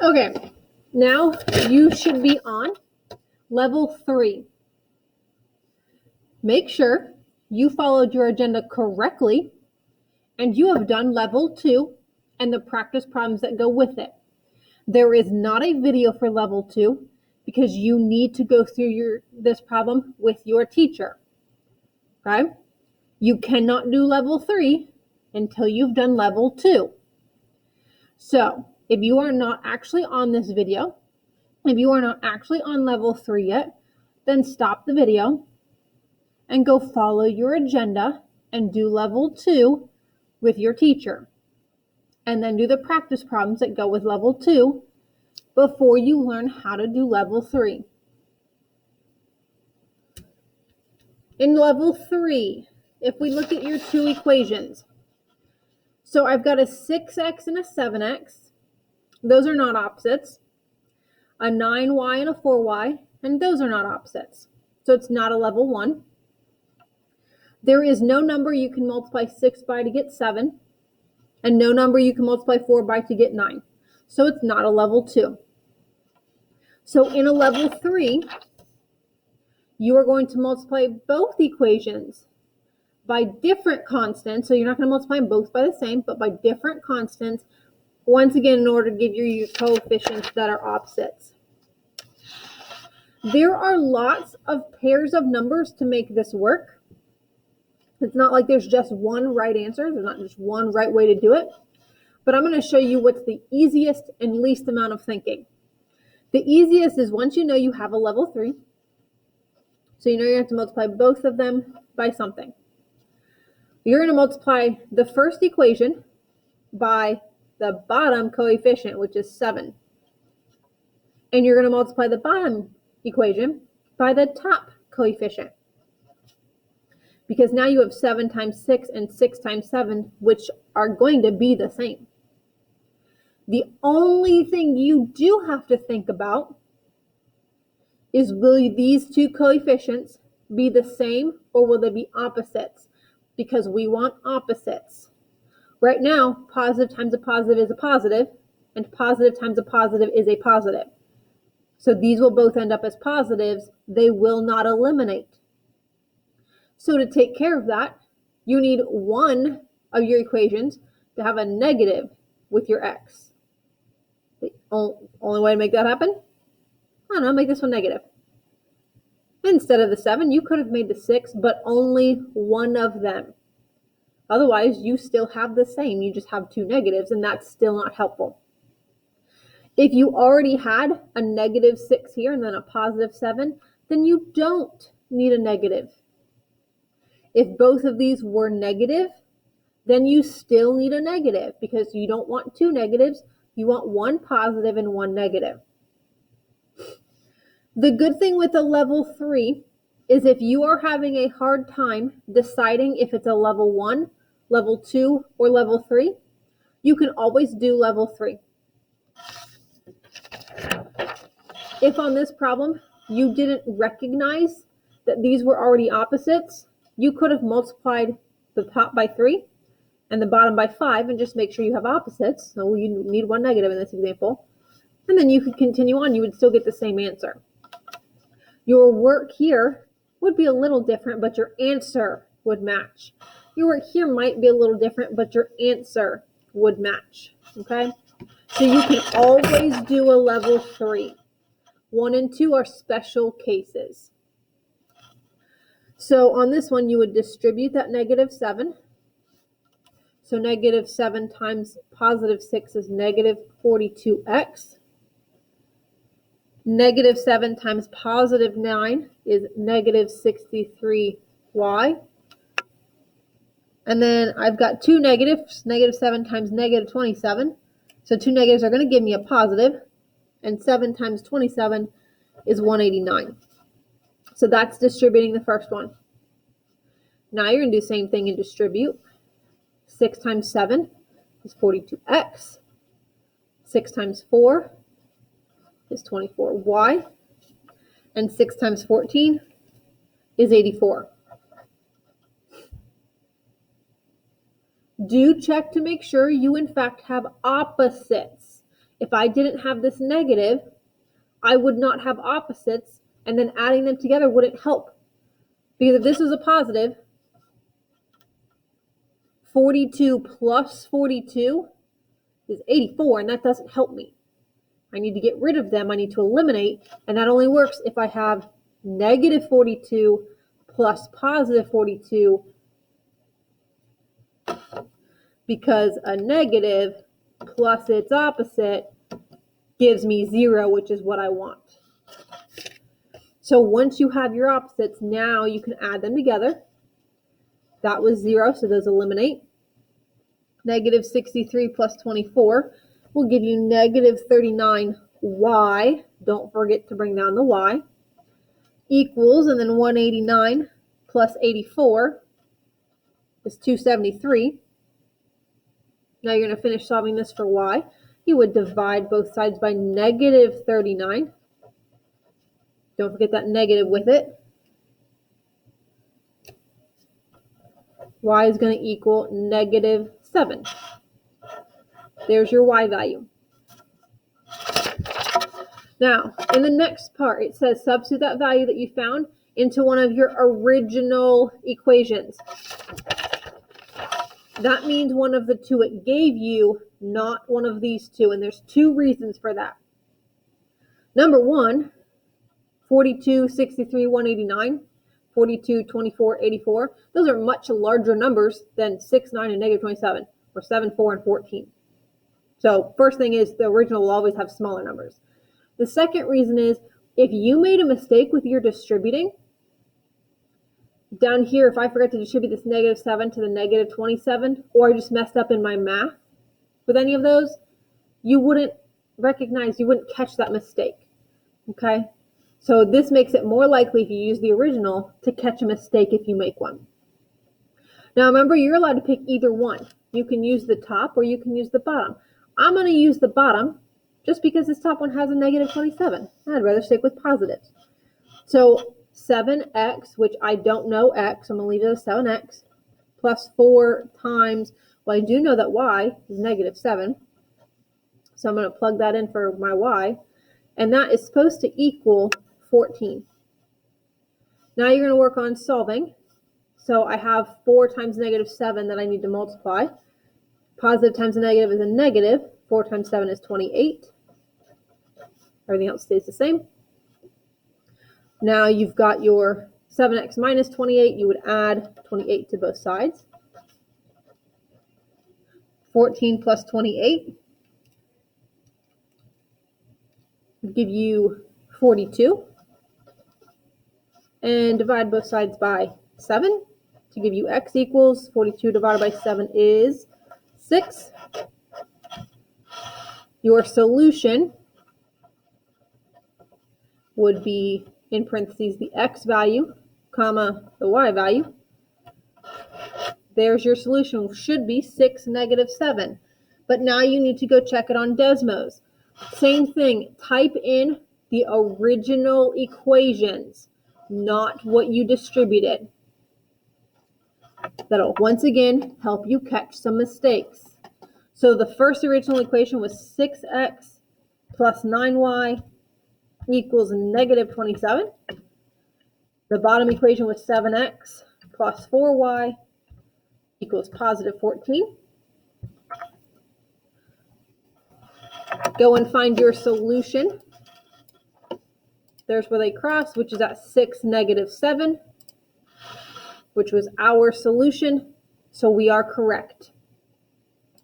Okay, now you should be on level 3. Make sure you followed your agenda correctly and you have done level 2 and the practice problems that go with it. There is not a video for level 2 because you need to go through this problem with your teacher. Okay? You cannot do level 3 until you've done level 2. So, if you are not actually on this video, if you are not actually on level 3 yet, then stop the video and go follow your agenda and do level 2 with your teacher. And then do the practice problems that go with level 2 before you learn how to do level 3. In level 3, if we look at your two equations, so I've got a 6x and a 7x. Those are not opposites. A 9y and a 4y, and those are not opposites. So it's not a level 1. There is no number you can multiply 6 by to get 7, and no number you can multiply 4 by to get 9. So it's not a level 2. So in a level 3, you are going to multiply both equations by different constants. So you're not going to multiply them both by the same, but by different constants, once again, in order to give you your coefficients that are opposites. There are lots of pairs of numbers to make this work. It's not like there's just one right answer. There's not just one right way to do it. But I'm going to show you what's the easiest and least amount of thinking. The easiest is once you know you have a level 3. So you know you have to multiply both of them by something. You're going to multiply the first equation by the bottom coefficient, which is 7. And you're going to multiply the bottom equation by the top coefficient. Because now you have 7 times 6 and 6 times 7, which are going to be the same. The only thing you do have to think about is, will these two coefficients be the same or will they be opposites? Because we want opposites. Right now, positive times a positive is a positive, and positive times a positive is a positive. So these will both end up as positives. They will not eliminate. So to take care of that, you need one of your equations to have a negative with your x. The only way to make that happen? I don't know, make this one negative. Instead of the 7, you could have made the 6, but only one of them. Otherwise, you still have the same. You just have two negatives, and that's still not helpful. If you already had a negative 6 here and then a positive 7, then you don't need a negative. If both of these were negative, then you still need a negative because you don't want two negatives. You want one positive and one negative. The good thing with a level 3 is if you are having a hard time deciding if it's a level 1, level 2, or level 3, you can always do level 3. If on this problem you didn't recognize that these were already opposites, you could have multiplied the top by 3 and the bottom by 5 and just make sure you have opposites. So you need one negative in this example. And then you could continue on. You would still get the same answer. Your work here would be a little different, but your answer would match. Your work here might be a little different, but your answer would match. Okay? So you can always do a level 3. 1 and 2 are special cases. So on this one, you would distribute that negative 7. So negative 7 times positive 6 is negative 42x. Negative 7 times positive 9 is negative 63y. And then I've got two negatives. Negative 7 times negative 27. So two negatives are going to give me a positive. And 7 times 27 is 189. So that's distributing the first one. Now you're going to do the same thing and distribute. 6 times 7 is 42x. 6 times 4 is 24y. And 6 times 14 is 84. Do check to make sure you in fact have opposites. If I didn't have this negative, I would not have opposites, and then adding them together wouldn't help. Because if this was a positive, 42 plus 42 is 84, and that doesn't help me. I need to get rid of them. I need to eliminate, and that only works if I have negative 42 plus positive 42, because a negative plus its opposite gives me 0, which is what I want. So once you have your opposites, now you can add them together. That was 0, so those eliminate. Negative 63 plus 24 will give you negative 39y. Don't forget to bring down the y. Equals, and then 189 plus 84 is 273. Now you're going to finish solving this for y. You would divide both sides by negative 39. Don't forget that negative with it. Y is going to equal negative 7. There's your y value. Now, in the next part, it says substitute that value that you found into one of your original equations. That means one of the two it gave you, not one of these two, and there's 2 reasons for that. Number 1, 42, 63, 189, 42, 24, 84. Those are much larger numbers than 6, 9, and negative 27, or 7, 4, and 14. So first thing is the original will always have smaller numbers. The second reason is if you made a mistake with your distributing, down here, if I forgot to distribute this negative 7 to the negative 27, or I just messed up in my math with any of those, you wouldn't recognize, you wouldn't catch that mistake. Okay? So this makes it more likely if you use the original to catch a mistake if you make one. Now remember, you're allowed to pick either one. You can use the top or you can use the bottom. I'm going to use the bottom just because this top one has a negative 27. I'd rather stick with positives. So 7x, which I don't know x, I'm going to leave it as 7x, plus 4 times, well, I do know that y is negative 7. So I'm going to plug that in for my y. And that is supposed to equal 14. Now you're going to work on solving. So I have 4 times negative 7 that I need to multiply. Positive times a negative is a negative. 4 times 7 is 28. Everything else stays the same. Now you've got your 7x minus 28. You would add 28 to both sides. 14 plus 28 would give you 42. And divide both sides by 7 to give you x equals 42 divided by 7 is 6. Your solution would be, in parentheses, the x value, comma, the y value. There's your solution. Should be 6, negative 7. But now you need to go check it on Desmos. Same thing. Type in the original equations, not what you distributed. That'll once again help you catch some mistakes. So the first original equation was 6x plus 9y equals negative 27. The bottom equation was 7x plus 4y equals positive 14. Go and find your solution. There's where they cross, which is at 6, negative 7, which was our solution. So we are correct.